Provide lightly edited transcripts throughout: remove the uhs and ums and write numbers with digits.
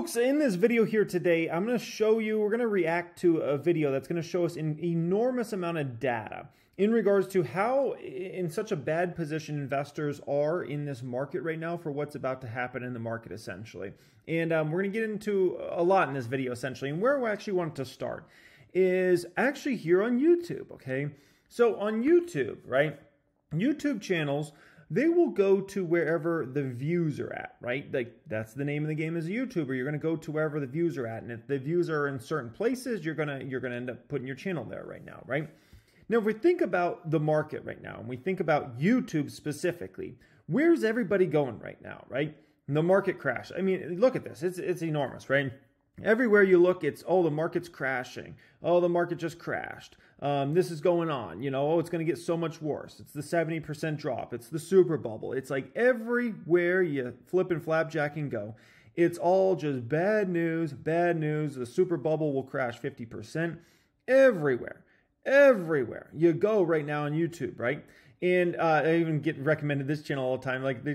Folks, in this video here today, I'm going to show you, we're going to react to a video that's going to show us an enormous amount of data in regards to how in such a bad position investors are in this market right now for what's about to happen in the market essentially. And we're going to get into a lot in this video essentially. And where we actually want to start is actually here on YouTube, okay? So on YouTube, right? YouTube channels, they will go to wherever the views are at, right? Like that's the name of the game as a YouTuber. You're going to go to wherever the views are at, and if the views are in certain places, you're gonna end up putting your channel there right now, right? Now, if we think about the market right now, and we think about YouTube specifically, where's everybody going right now, right? And the market crash. I mean, look at this. It's enormous, right? Everywhere you look, it's, oh, the market's crashing. Oh, the market just crashed. This is going on. You know, oh, it's going to get so much worse. It's the 70% drop. It's the super bubble. It's like everywhere you flip and flapjack and go, it's all just bad news, bad news. The super bubble will crash 50%. Everywhere you go right now on YouTube, right? And I even get recommended this channel all the time. Like he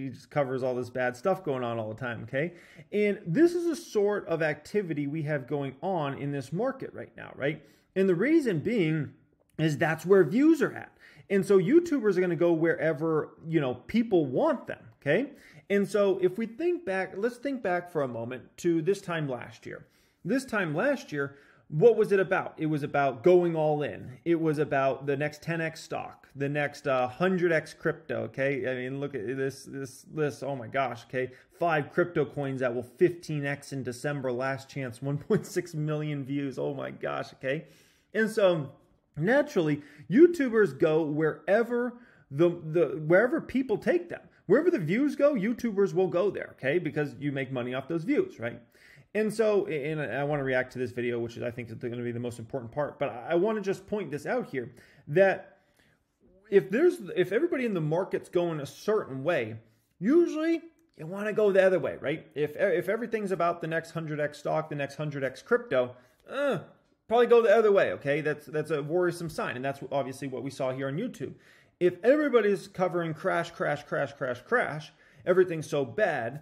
just covers all this bad stuff going on all the time, okay? And this is a sort of activity we have going on in this market right now, right? And the reason being is that's where views are at. And so YouTubers are going to go wherever, you know, people want them, okay? And so if we think back, let's think back for a moment to this time last year. This time last year, what was it about? It was about going all in. It was about the next 10x stock, the next 100x crypto, okay? I mean, look at this list. Oh my gosh, okay? 5 crypto coins that will 15x in December, last chance, 1.6 million views. Oh my gosh, okay? And so naturally, YouTubers go wherever wherever people take them. Wherever the views go, YouTubers will go there, okay? Because you make money off those views, right? And so, and I want to react to this video, which is, I think, is going to be the most important part. But I want to just point this out here, that if everybody in the market's going a certain way, usually you want to go the other way, right? If everything's about the next 100x stock, the next 100x crypto, probably go the other way, okay? That's a worrisome sign, and that's obviously what we saw here on YouTube. If everybody's covering crash, everything's so bad,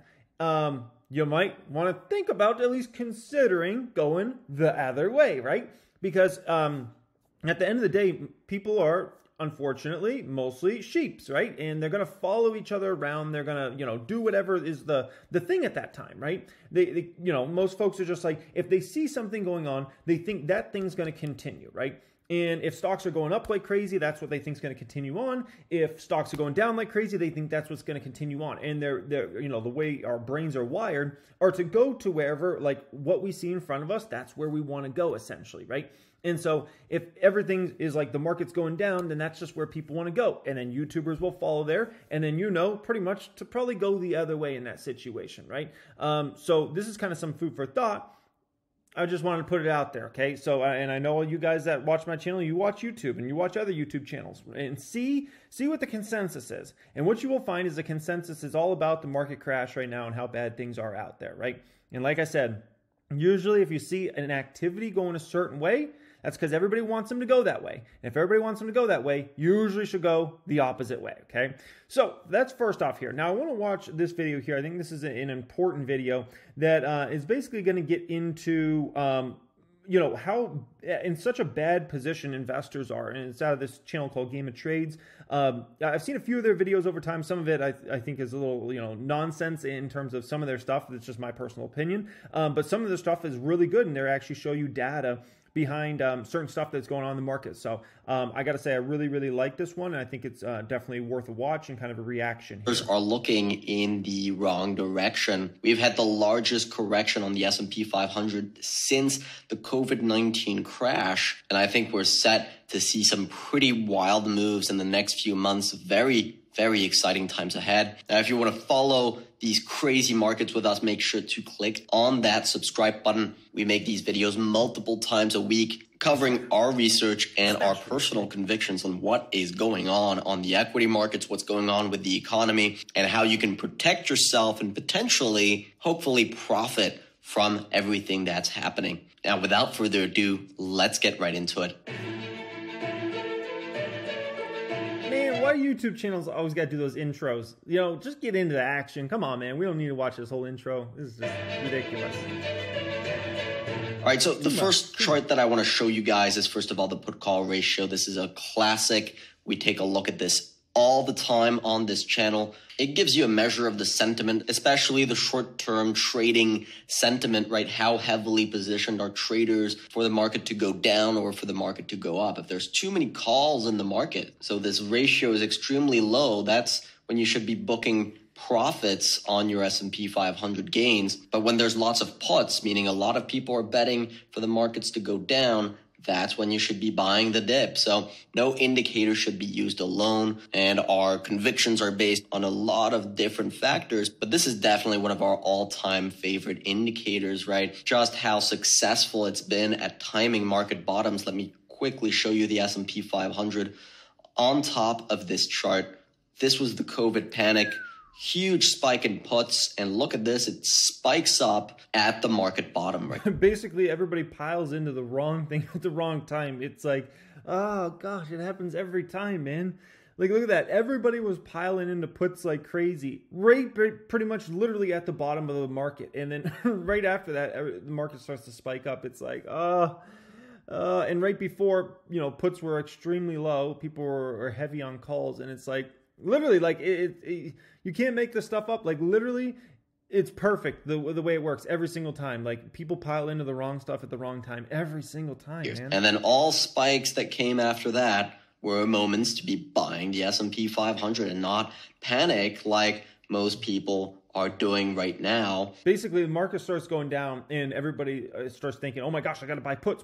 you might want to think about at least considering going the other way, right? Because at the end of the day, people are, unfortunately, mostly sheeps, right? And they're going to follow each other around. They're going to, you know, do whatever is the thing at that time, right? They, you know, most folks are just like, if they see something going on, they think that thing's going to continue, right? And if stocks are going up like crazy, that's what they think is going to continue on. If stocks are going down like crazy, they think that's what's going to continue on. And they're, you know, the way our brains are wired are to go to wherever, like what we see in front of us, that's where we want to go essentially, right? And so if everything is like the market's going down, then that's just where people want to go. And then YouTubers will follow there. And then, you know, pretty much to probably go the other way in that situation, right? So this is kind of some food for thought. I just wanted to put it out there, okay? So, and I know all you guys that watch my channel, you watch YouTube and you watch other YouTube channels and see what the consensus is. And what you will find is the consensus is all about the market crash right now and how bad things are out there, right? And like I said, usually if you see an activity going a certain way, that's because everybody wants them to go that way. And if everybody wants them to go that way, you usually should go the opposite way, okay? So that's first off here. Now I want to watch this video here. I think this is an important video that is basically going to get into, you know, how in such a bad position investors are. And it's out of this channel called Game of Trades. I've seen a few of their videos over time. Some of it I think is a little, you know, nonsense in terms of some of their stuff. It's just my personal opinion. But some of their stuff is really good, and they actually show you data behind certain stuff that's going on in the market. So I got to say, I really like this one. And I think it's definitely worth a watch and kind of a reaction here. Are looking in the wrong direction. We've had the largest correction on the S&P 500 since the COVID-19 crash. And I think we're set to see some pretty wild moves in the next few months. Very exciting times ahead. Now, if you want to follow these crazy markets with us, make sure to click on that subscribe button. We make these videos multiple times a week, covering our research and our personal convictions on what is going on the equity markets, what's going on with the economy, and how you can protect yourself and potentially, hopefully, profit from everything that's happening. Now, without further ado, let's get right into it. Why Why YouTube channels always got to do those intros? You know, just get into the action. Come on, man. We don't need to watch this whole intro. This is just ridiculous. All right, so the first chart that I want to show you guys is, first of all, the put-call ratio. This is a classic. We take a look at this all the time on this channel. It gives you a measure of the sentiment, especially the short-term trading sentiment, right? How heavily positioned are traders for the market to go down or for the market to go up? If there's too many calls in the market, so this ratio is extremely low, that's when you should be booking profits on your S&P 500 gains. But when there's lots of puts, meaning a lot of people are betting for the markets to go down, that's when you should be buying the dip. So no indicator should be used alone, and our convictions are based on a lot of different factors, but this is definitely one of our all-time favorite indicators, right? Just how successful it's been at timing market bottoms. Let me quickly show you the S&P 500 on top of this chart. This was the COVID panic. Huge spike in puts, and look at this, it spikes up at the market bottom, right? Basically, everybody piles into the wrong thing at the wrong time. It's like, oh gosh, it happens every time, man. Like, look at that. Everybody was piling into puts like crazy, right? Pretty much literally at the bottom of the market. And then right after that, the market starts to spike up. It's like, and right before, you know, puts were extremely low, people were heavy on calls, and it's like, literally, like, you can't make this stuff up. Like, literally, it's perfect the way it works every single time. Like, people pile into the wrong stuff at the wrong time every single time, man. And then all spikes that came after that were moments to be buying the S&P 500 and not panic like most people are doing right now. Basically, the market starts going down and everybody starts thinking, oh my gosh, I got to buy puts.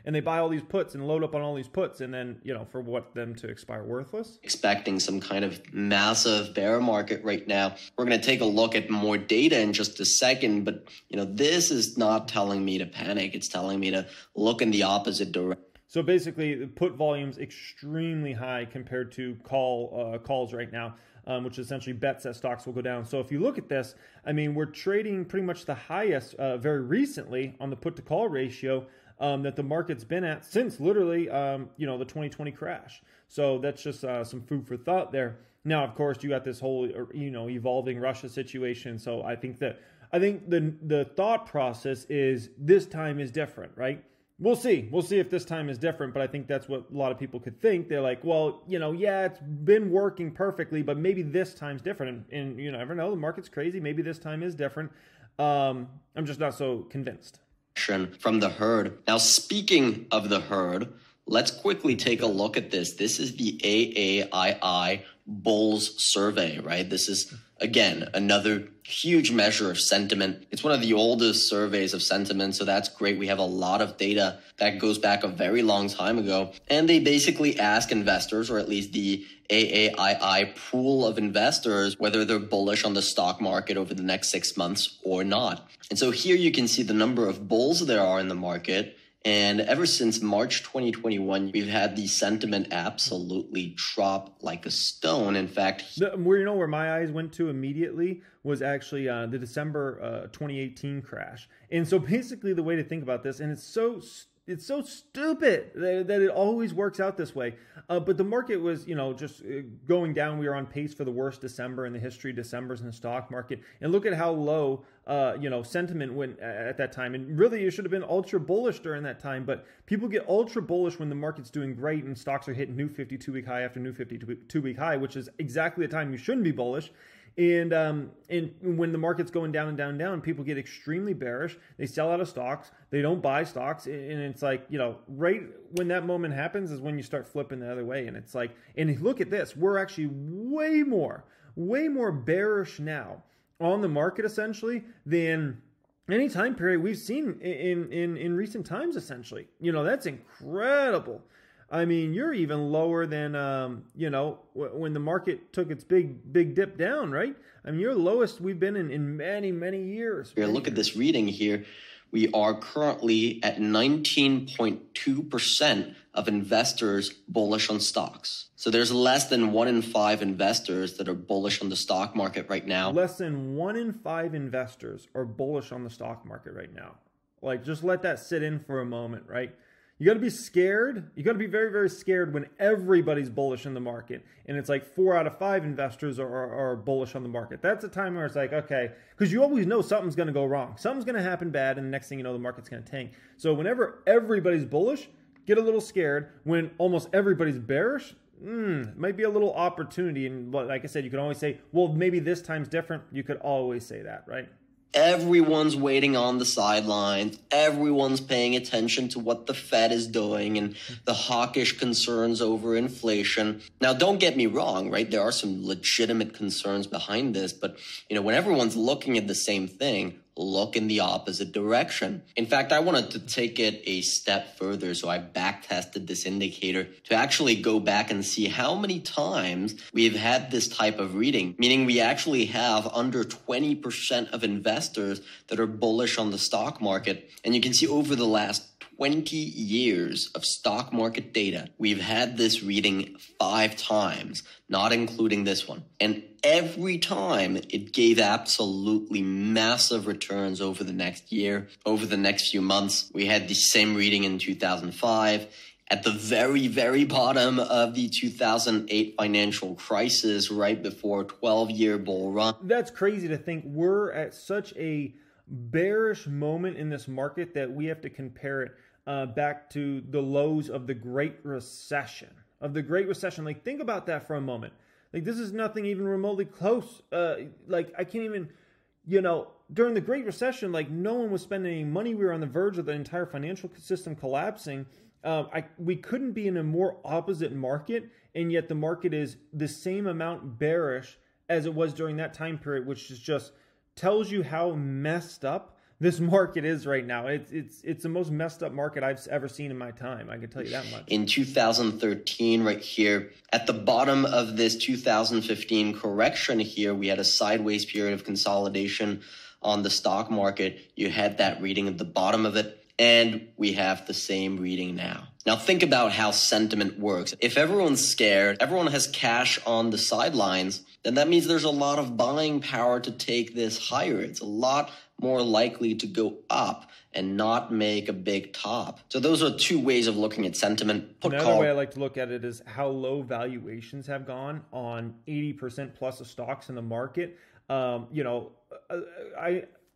And they buy all these puts and load up on all these puts. And then, you know, for what, them to expire worthless? Expecting some kind of massive bear market right now. We're going to take a look at more data in just a second. But, you know, this is not telling me to panic. It's telling me to look in the opposite direction. So basically, the put volume's extremely high compared to calls right now. Which essentially bets that stocks will go down. So if you look at this, I mean, we're trading pretty much the highest very recently on the put to call ratio that the market's been at since literally, you know, the 2020 crash. So that's just some food for thought there. Now, of course, you got this whole, you know, evolving Russia situation. So I think the thought process is this time is different, right? We'll see. We'll see if this time is different, but I think that's what a lot of people could think. They're like, well, you know, yeah, it's been working perfectly, but maybe this time's different. And you never know. The market's crazy. Maybe this time is different. I'm just not so convinced. From the herd. Now, speaking of the herd, let's quickly take a look at this. This is the Aai Bulls Survey, right? This is, again, another huge measure of sentiment. It's one of the oldest surveys of sentiment, so that's great. We have a lot of data that goes back a very long time ago. And they basically ask investors, or at least the Aai pool of investors, whether they're bullish on the stock market over the next 6 months or not. And so here you can see the number of bulls there are in the market. And ever since March 2021, we've had the sentiment absolutely drop like a stone. In fact, where my eyes went to immediately was actually the December 2018 crash. And so basically the way to think about this, and it's so stupid that it always works out this way. But the market was, you know, just going down. We were on pace for the worst December in the history of Decembers in the stock market. And look at how low, you know, sentiment went at that time. And really, it should have been ultra bullish during that time. But people get ultra bullish when the market's doing great and stocks are hitting new 52-week high after new 52-week high, which is exactly the time you shouldn't be bullish. And when the market's going down and down and down, people get extremely bearish. They sell out of stocks. They don't buy stocks. And it's like, you know, right when that moment happens is when you start flipping the other way. And it's like, and look at this. We're actually way more bearish now on the market essentially than any time period we've seen in recent times essentially. You know, that's incredible. I mean, you're even lower than, you know, when the market took its big dip down, right? I mean, you're the lowest we've been in many, many years. Here, look at this reading here. We are currently at 19.2% of investors bullish on stocks. So there's less than 1 in 5 investors that are bullish on the stock market right now. Less than 1 in 5 investors are bullish on the stock market right now. Like, just let that sit in for a moment, right? You got to be scared. You got to be very, very scared when everybody's bullish in the market. And it's like 4 out of 5 investors are bullish on the market. That's a time where it's like, okay, because you always know something's going to go wrong. Something's going to happen bad, and the next thing you know, the market's going to tank. So whenever everybody's bullish, get a little scared. When almost everybody's bearish, might be a little opportunity. And like I said, you can always say, well, maybe this time's different. You could always say that, right? Everyone's waiting on the sidelines. Everyone's paying attention to what the Fed is doing and the hawkish concerns over inflation. Now, don't get me wrong, right? There are some legitimate concerns behind this, but when everyone's looking at the same thing, look in the opposite direction. In fact, I wanted to take it a step further, so I back-tested this indicator to actually go back and see how many times we've had this type of reading, meaning we actually have under 20% of investors that are bullish on the stock market. And you can see over the last 20 years of stock market data, we've had this reading 5 times, not including this one. And every time it gave absolutely massive returns over the next year, over the next few months. We had the same reading in 2005. At the very, very bottom of the 2008 financial crisis, right before a 12-year bull run. That's crazy to think we're at such a bearish moment in this market that we have to compare it back to the lows of the Great Recession. Like, think about that for a moment. Like, this is nothing even remotely close. Like, I can't even, during the Great Recession, like, no one was spending any money. We were on the verge of the entire financial system collapsing. We couldn't be in a more opposite market, and yet the market is the same amount bearish as it was during that time period, which is just tells you how messed up this market is right now. It's the most messed up market I've ever seen in my time. I can tell you that much. In 2013, right here, at the bottom of this 2015 correction here, we had a sideways period of consolidation on the stock market. You had that reading at the bottom of it, and we have the same reading now. Now think about how sentiment works. If everyone's scared, everyone has cash on the sidelines, then that means there's a lot of buying power to take this higher. It's a lot more likely to go up and not make a big top. So those are 2 ways of looking at sentiment. Another way I like to look at it is how low valuations have gone on 80% plus of stocks in the market.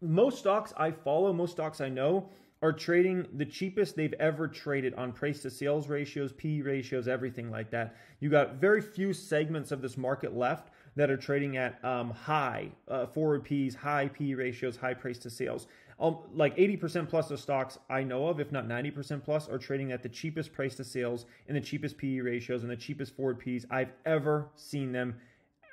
Most stocks I follow, most stocks I know, are trading the cheapest they've ever traded on price to sales ratios, P ratios, everything like that. You got very few segments of this market left that are trading at high forward Ps, high P ratios, high price to sales. Like 80% plus of stocks I know of, if not 90% plus, are trading at the cheapest price to sales and the cheapest PE ratios and the cheapest forward Ps I've ever seen them,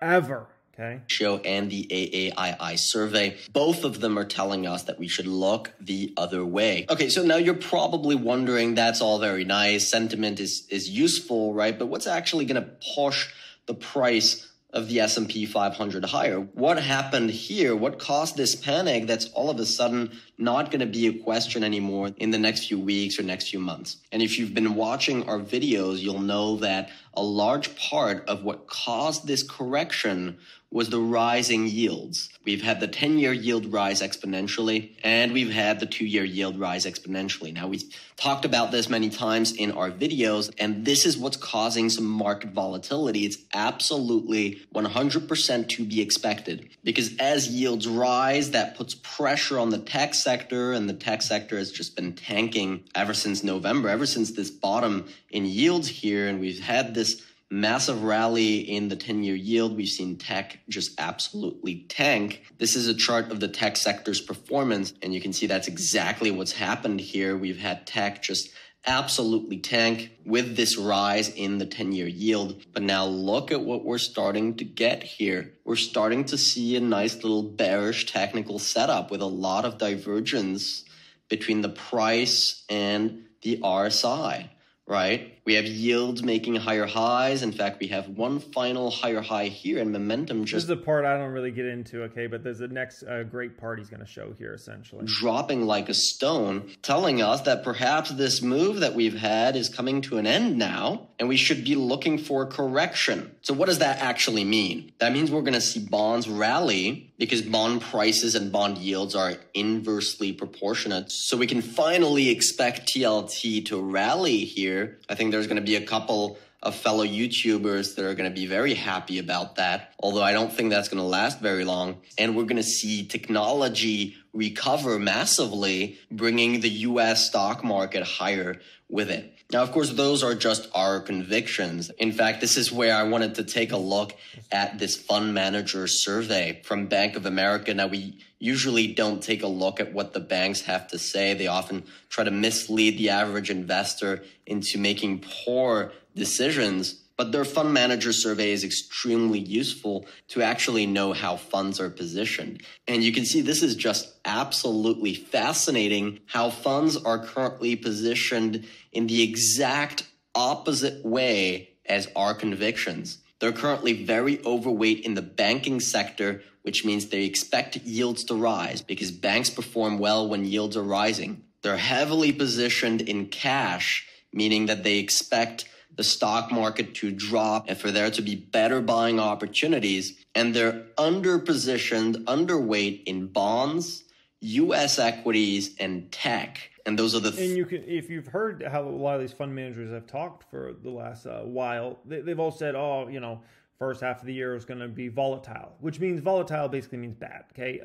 ever. Okay. Show and the Aai survey. Both of them are telling us that we should look the other way. Okay, so now you're probably wondering, that's all very nice. Sentiment is useful, right? But what's actually going to push the price of the S&P 500 higher? What happened here? What caused this panic that's all of a sudden not going to be a question anymore in the next few weeks or next few months? And if you've been watching our videos, you'll know that a large part of what caused this correction was the rising yields. We've had the 10-year yield rise exponentially, and we've had the 2-year yield rise exponentially. Now, we've talked about this many times in our videos, and this is what's causing some market volatility. It's absolutely 100% to be expected, because as yields rise, that puts pressure on the tech sector, and the tech sector has just been tanking ever since November, ever since this bottom in yields here, and we've had this massive rally in the 10-year yield. We've seen tech just absolutely tank. This is a chart of the tech sector's performance, and you can see that's exactly what's happened here. We've had tech just absolutely tank with this rise in the 10-year yield. But now look at what we're starting to get here. We're starting to see a nice little bearish technical setup with a lot of divergence between the price and the RSI, right? We have yields making higher highs. In fact, we have one final higher high here, and momentum just... This is the part I don't really get into, okay? But there's the next great part he's going to show here, essentially. Dropping like a stone, telling us that perhaps this move that we've had is coming to an end now, and we should be looking for a correction. So what does that actually mean? That means we're going to see bonds rally because bond prices and bond yields are inversely proportionate. So we can finally expect TLT to rally here. I think there's going to be a couple of fellow YouTubers that are going to be very happy about that, although I don't think that's going to last very long. And we're going to see technology recover massively, bringing the US stock market higher with it. Now, of course, those are just our convictions. In fact, this is where I wanted to take a look at this fund manager survey from Bank of America. Now, we usually don't take a look at what the banks have to say. They often try to mislead the average investor into making poor decisions. But their fund manager survey is extremely useful to actually know how funds are positioned. And you can see this is just absolutely fascinating how funds are currently positioned in the exact opposite way as our convictions. They're currently very overweight in the banking sector, which means they expect yields to rise because banks perform well when yields are rising. They're heavily positioned in cash, meaning that they expect the stock market to drop and for there to be better buying opportunities. And they're underpositioned, underweight in bonds, US equities, and tech. And those are the... And you can, if you've heard how a lot of these fund managers have talked for the last while, they've all said, oh, you know, first half of the year is going to be volatile, which means volatile basically means bad. Okay.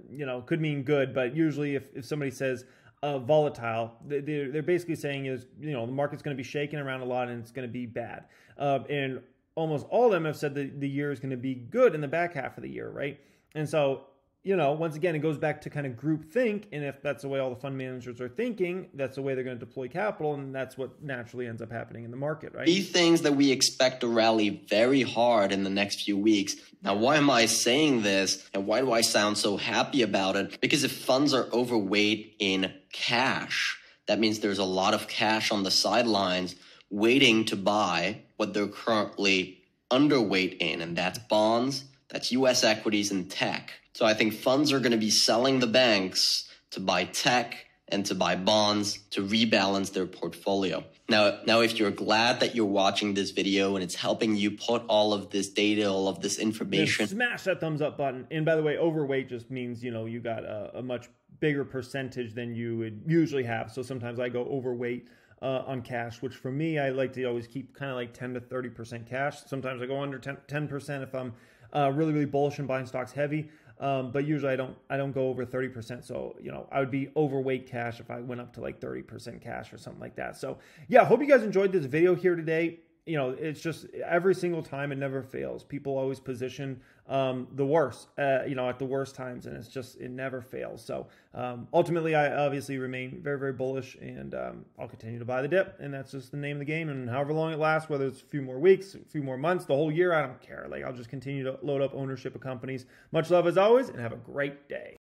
You know, could mean good, but usually if somebody says, volatile, they're basically saying is, you know, the market's going to be shaking around a lot and it's going to be bad. And almost all of them have said that the year is going to be good in the back half of the year, right? And so, you know, once again, it goes back to kind of group think. And if that's the way all the fund managers are thinking, that's the way they're going to deploy capital. And that's what naturally ends up happening in the market, right? These things that we expect to rally very hard in the next few weeks. Now, why am I saying this? And why do I sound so happy about it? Because if funds are overweight in cash, that means there's a lot of cash on the sidelines waiting to buy what they're currently underweight in. And that's bonds, that's US equities, and tech. So I think funds are going to be selling the banks to buy tech and to buy bonds to rebalance their portfolio. Now, if you're glad that you're watching this video and it's helping you put all of this data, all of this information... Smash that thumbs up button. And by the way, overweight just means, you know, you got a much bigger percentage than you would usually have. So sometimes I go overweight on cash, which for me, I like to always keep kind of like 10 to 30% cash. Sometimes I go under 10% if I'm really, really bullish and buying stocks heavy. But usually I don't go over 30%. So, you know, I would be overweight cash if I went up to like 30% cash or something like that. So yeah, I hope you guys enjoyed this video here today. You know, it's just every single time it never fails. People always position the worst, you know, at the worst times, and it never fails. So ultimately, I obviously remain very, very bullish, and I'll continue to buy the dip, and that's just the name of the game. And however long it lasts, whether it's a few more weeks, a few more months, the whole year, I don't care. Like, I'll just continue to load up ownership of companies. Much love as always, and have a great day.